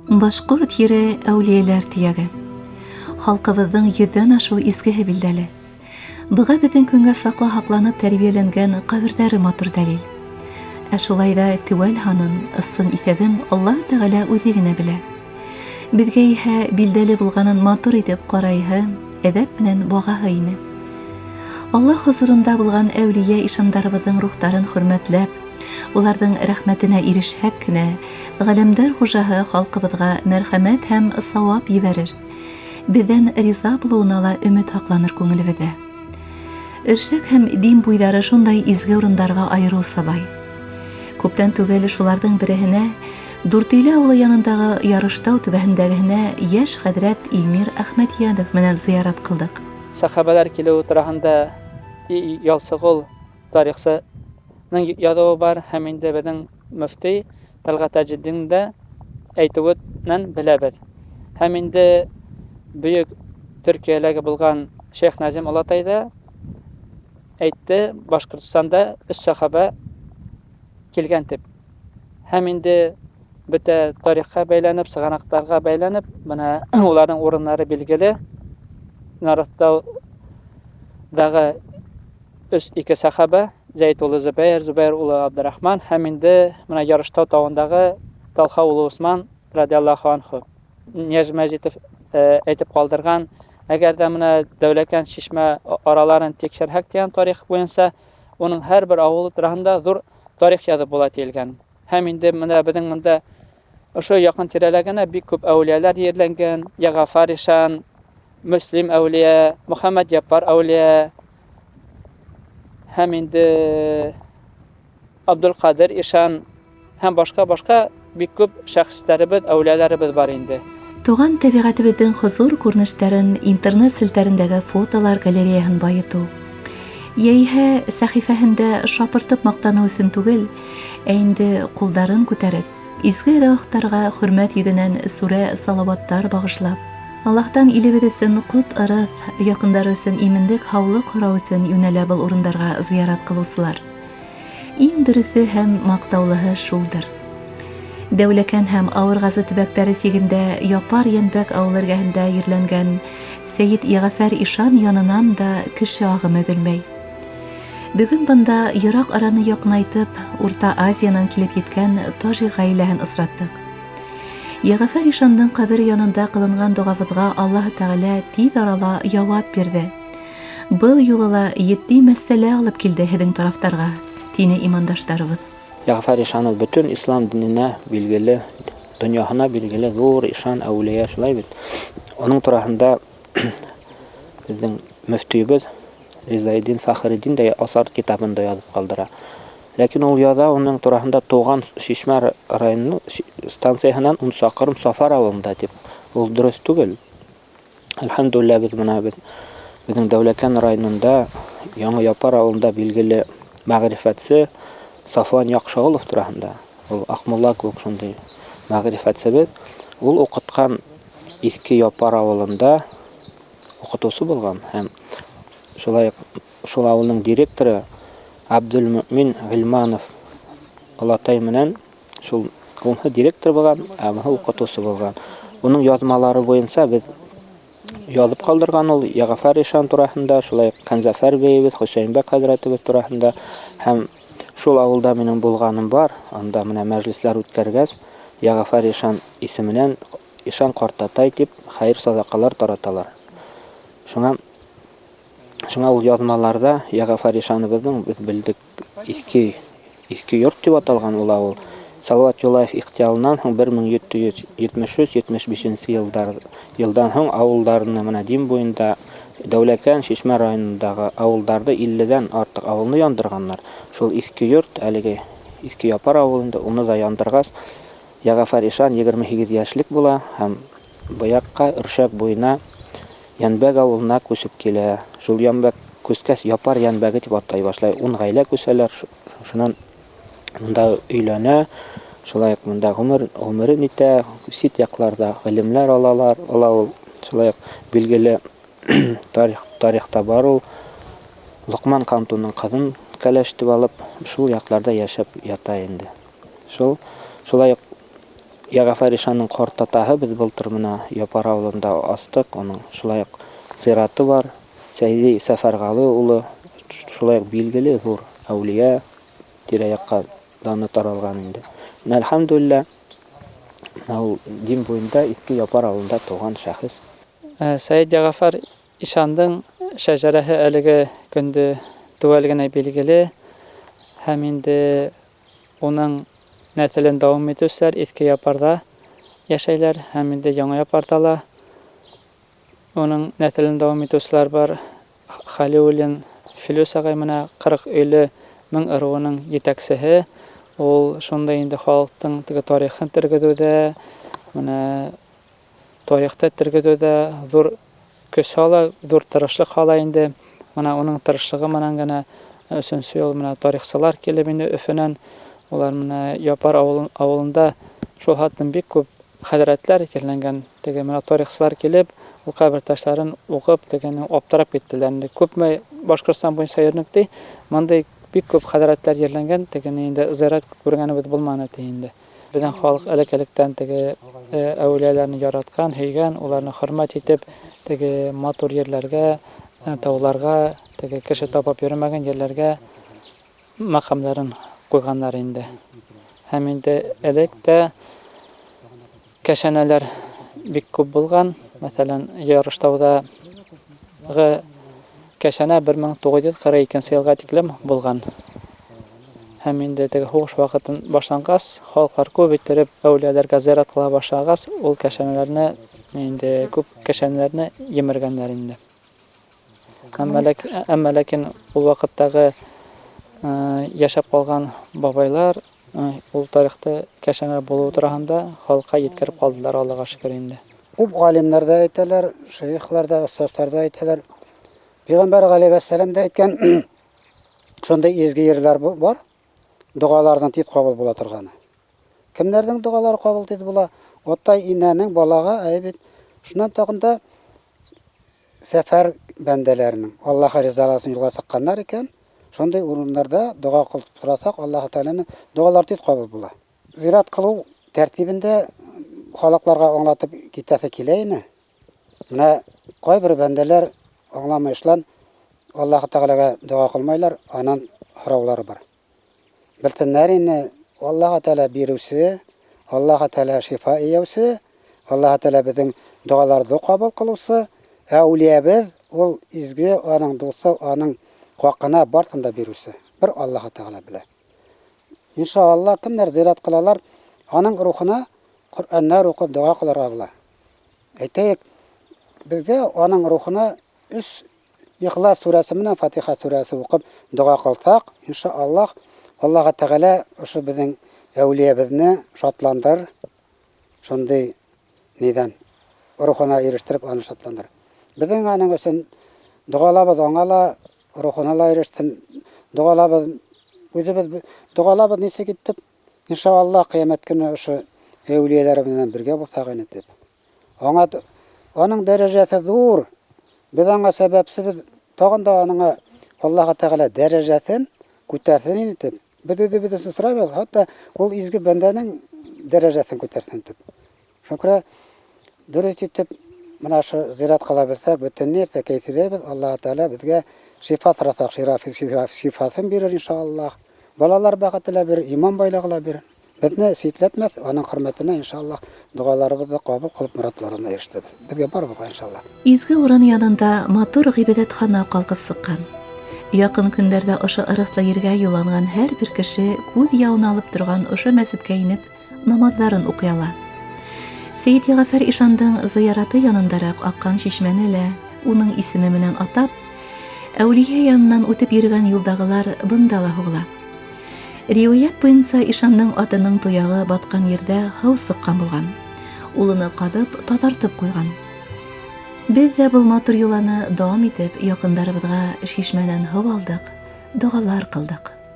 Башҡорт ере әүлиәләр төйәге. Халҡыбыҙҙың 100-ҙән ашыу изгеһе билдәле. Быға беҙҙең көнгә саҡлы һаҡланып тәрбиәләнгән ҡәберҙәре матур дәлил. Ә шулай ҙа теүәл һанын, ысын иҫәбен Аллаһ Тәғәлә үҙе генә белә. Беҙгә иһә билдәле булғанын матур итеп ҡарайһы, әҙәп менән бағаһы ине. Аллаһ хозурында булған әүлиә ишандарыбыҙҙың рухтарын хөрмәтләп, уларҙың рәхмәтенә ирешһәк кенә, ғаләмдәр хужаһы халҡыбыҙға мәрхәмәт һәм сауап ебәрер. Беҙҙән риза булыуына ла өмөт һаҡланыр күңелебеҙҙә. Өршәк һәм дин буйҙары шундай изге урындарға айырыуса бай. Күптән түгел шуларҙың береһенә, Дүртөйлө ауылы янындағы Ярыштау түбәһендәгеһенә йәш хәҙрәт Илмир Әхмәтйәнов менән зыярат ҡылдык. Сахабалар килеү тураһында Ялсығол тарихсының яҙыуы бар һәм инде беҙҙең мөфтий Талғат Таҗетдин дә әйтеүенән беләбеҙ. Һәм инде бөйөк Төркиәләге булған Шейх Назим Олатай ҙа әйтте, Башҡортостанда 3 сахаба килгән тип. Һәм инде бөтә тарихҡа бәйләнеп, сығанаҡтарға бәйләнеп, бына уларҙың урындары билгеле. Нараттауҙағы 2 сахаба, Зәйд улы Зөбәйер, Зөбәйер улы Абдурахман, һәм инде мына Ярыштау тауындағы Талха улы Усман радиаллаху анху. Нияз Мәжитов әйтеп ҡалдырған, әгәр ҙә мына Дәүләкән Шишмә араларын тикшерһәк дигән тарих буйынса, уның һәр бер ауылы тураһында ҙур тарих яҙып була тиелгән. Һәм инде мына беҙҙең мында ошо яҡын тирәләгенә бик күп әүлиәләр ерләнгән. Яғафар ишан, Мөслим әүлиә, Мөхәммәд Яппар әүлиә, һәм инде Абдулҡадир ишан һәм башҡа бик күп шәхестәребеҙ, әүлиәләребеҙ бар инде. Туған тәбиғәтебеҙҙең хозур күренештәрен интернет селтәрендәге фотолар галереяһын байытыу. Йәиһә сәхифәһендә шапыртып маҡтаныу өсөн түгел, ә инде ҡулдарын күтәреп, изге рәүахтарға хөрмәт йөҙөнән сүрә салауаттар бағышлап, Аллаһтан илебеҙ өсөн ҡот-ырыҫ, яҡындары өсөн имендек һаулыҡ һорау өсөн йүнәлә был урындарға зыярат ҡылыусылар. Иң дөрөҫө һәм маҡтаулыһы шулдыр. Дәүләкән һәм Ауырғазы төбәктәре сигендә Япар Йәнбәк ауылы эргәһендә ерләнгән Сәйет Йәғәфәр ишан янынан да кеше ағымы өҙөлмәй. Бөгөн бында йыраҡ араны яҡынайтып, Урта Азиянан килеп еткән Тажи ғаиләһен осраттык. Йәғәфәр ишандың ҡәбере янында ҡылынған доғабыҙға Аллаһ Тәғәлә тиҙ арала яуап бирҙе. Был юлы ла етди мәсьәлә алып килде һеҙҙең тарафтарға, тине имандаштарыбыҙ. Яғфар ишаны бөтөн ислам диненә билгеле, донъяһына билгеле ҙур ишан әүлиә, шулай бит. Уның тураһында беҙҙең мөфтөйбөҙ Ризаэддин Фәхретдин дә Асар китабында яҙып ҡалдыра. Ләкин ул яҙа уның тураһында тыуған Шишмә районы станцияһынан 10 саҡрым Сафар ауылында тип. Ул дөрөҫ түгел. Әлхәмдүлилләһ, беҙҙең Дәүләкән районында Яңы Япар ауылында билгеле мәғрифәтсе Сафуан Яҡшағолов тураһында. Ул Аҡмулла кеүек шундай мәғрифәтсебеҙ. Ул уҡытҡан Иҫке Япар ауылында уҡытыусы булған һәм шул ауылының директоры Абдулмөмин Ғилманов Олатай менән уныһы директор булған, әмәһе уҡытыусы булған. Уның яҙмалары буйынса беҙ яҙып ҡалдырған ул Яғафар ишан тураһында, шулай Ҡәнзәфәр бейебеҙ, Хөсәйенбәк хәҙрәтебеҙ тураһында. Һәм шул ауылда минең булғаным бар. Анда менә мәжлесләр үткәргәс, Яғафар ишан исеменән ишан ҡартатай тип хәйер-саҙаҡалар тараталар. Шуңа ул яҙмаларҙа Яғафар ишаныбыҙҙың беҙ белдек иҫке йорт тип аталған ул ауыл. Салауат Юлаев ихтиялынан һуң 1773-75 йылдан һуң ауылдарны менә дин буйында Дәүләкән Шишмә районындағы ауылдарҙы 50-дән артыҡ ауылны яндырғандар. Шул иҫке йорт, әлеге Иҫке Япар ауылында, уны да яндырғас, Яғафар ишан 28 йәшлек була һәм быяҡҡа Өршәк буйына Йәнбәк ауылына күсеп килә. Шул Йәнбәк күскәс Япар Йәнбәге тип атай башлай. 10 ғаилә күсәләр. Шунан мында өйләнә, шулай мында ғүмерен итә, сит яҡларда ғилемләр ала ул. Шулай билгеле тарихта бар ул. Лоҡман Ҡантуның ҡыҙын кәләш тип алып, шул яҡларда йәшәп ята инде. Шулай Ягъфар Ишанның карт атаһы без былтыр менә Япар авылында астык. Аның шулай ук зираты бар. Сәйди Сәфәргалы улы шулай ук билгеле зур әүлия, тирә-якка даны таралган инде. Әлхәмдүлилләһ, ул дин буенда Иске Япар авылында туган шәхес. Сәйид Ягъфар Ишандың шәҗәрәһе әлеге көндә түгел генә билгеле, һәм инде уның нәселен дәвам итүчеләр Иске Япарда яшәйләр, һәм инде Яңа Япарда ла уның нәселен дәвам итүчеләр бар. Халиуллин Филүс агай менә 40 өйле 1000 ыруының җитәкчесе. Ул шунда инде халыктың теге тарихын тергедүдә, менә тарихта тергедүдә зур көч ала, зур тырышлык ала инде. Менә уның тырышлыгы менән генә өченче ел менә тарихчылар килеп инде Өфөнән. Улар менә Япар авылында шул хатын бик күп хәзрәтләр җирләнгән. Теге менә тарихчылар килеп, ул кабер ташларын укып, дигән аптырап киттеләр. Күпме Башкортстан буенча йөрнекти, мондай бик күп хәзрәтләр җирләнгән, дигән инде зиярат күргәнебез булманы инде. Безнең халык элек-электән теге әүлияләрне яраткан, һөйгән, уларны хөрмәт итеп, теге матур җирләргә, тауларга, теге кеше табып йөрмәгән җирләргә макамларын куйганнар инде. Һәм инде электә кәшәнәләр бик күп булган. Мәсәлән, Ярыштаудагы кәшәнә 1942 елга тиклем булган. Һәм инде теге хуш вакытын башлангач, халыклар күп иттереп әүлияләргә зиярат кыла башлагач, ул кәшәнәләрне инде күп кәшәнәләрне йимергәннәр инде. Әмма ләкин ул вакыттагы яшәп калган бабайлар ул тарихта кәшәнәләр булу турында халыкка yetkереп калдылар, Аллага шөкер инде. Күп галимнәр дә әйтәләр, шейхлар да, остазлар да әйтәләр. Пәйгамбәр галәйһиссәлам да әйткән, шундай изге ерләр бар, дугалардан тиз кабул була торганы. Кемнәрнең дугалары кабул тиз була? Отай инәнең балага әйбит. Шуннан тагында сәфәр бәндәләренең Аллаһка ризаласын юлга сыкканнар икән, шундай урыннарда дуга кылып торасак, Аллаһ Тәгаләнең дугалары тиз кабул була. Зират кылу тәртибендә халыкларга аңлатып китәсе килә ине. Менә кайбер бәндәләр аңламышлан Аллаһ Тәгаләгә дуга кылмайлар, анан хораулары бар. Белтеннәр инде Аллаһ Тәгалә бирүче, Аллаһ Тәгалә шифа ияүче, Аллаһ Тәгалә безнең дугаларны кабул кылучы, әүлиябез ул изге аның дусы, аның хакына бартында бирүче. Бер Аллаһ Тәгалә белә. Иншаллах кемнәр зират кылалар, аның рухына Коръәннәр укып дуга кылырга була. Әйтәйек, бездә аның рухына 3 Ихлас сүрәсе менән Фатиха сүрәсе укып дуга кылсак, иншаллах Аллаһ Тәгалә ошо безнең әүлиябезне шатландыр. Шундый нидән рухына ирештиреп аны шатландыр. Безнең аның өчен дугалабыз аңала, рухына ла ирештен дугалабыз, үзебез дугалабыз ничек итеп, иншаллах кыямәт көне ошо әүлияләр белән бергә булсак инде. Аның дәрәҗәсе зур. Без аңа сәбәпсез тагын да аның Аллаһ Тәгалә дәрәҗәсен күтәрсен инде. Без үзебезне сорабыз, хәтта ул изге бәндәнең дәрәҗәсен күтәрсен дип. Шөкрә дөрес итеп менә шу зират кыла белсәк, бөтен нәрсә кәйфиләбез. Аллаһ Тәгалә безгә шифа сорасак, шифасын бирер иншаллах. Балалар бәхетле бер, иман байлыгы бер. Безне ситләтмәс, аның хөрмәтенә иншаллах дугаларыбызны кабул кылып моратларына ирештебез. Безгә бар булган иншаллах. Изге урын янында матур гыйбадәтхана калкып сыккан. Якын көндәрдә ошо ырыслы ергә юлланган һәр бер кеше күз явына алып торган ошо мәсҗидкә инеп намазларын укый ала. Сәйид Ягъфар Ишандың зыяраты янындарак аккан чишмәне лә уның исеме менән атап, әүлия яныннан үтеп йөргән юлдагылар бында ла һугыла. Риваят буенча Ишанның атының туягы баткан ердә һыу сыккан булган. Улыны кадып, тазартып куйган. Без дә бу матур юланы дәвам итеп, якындарыбызга шишмәдән һыу алдык, дугалар кылдык.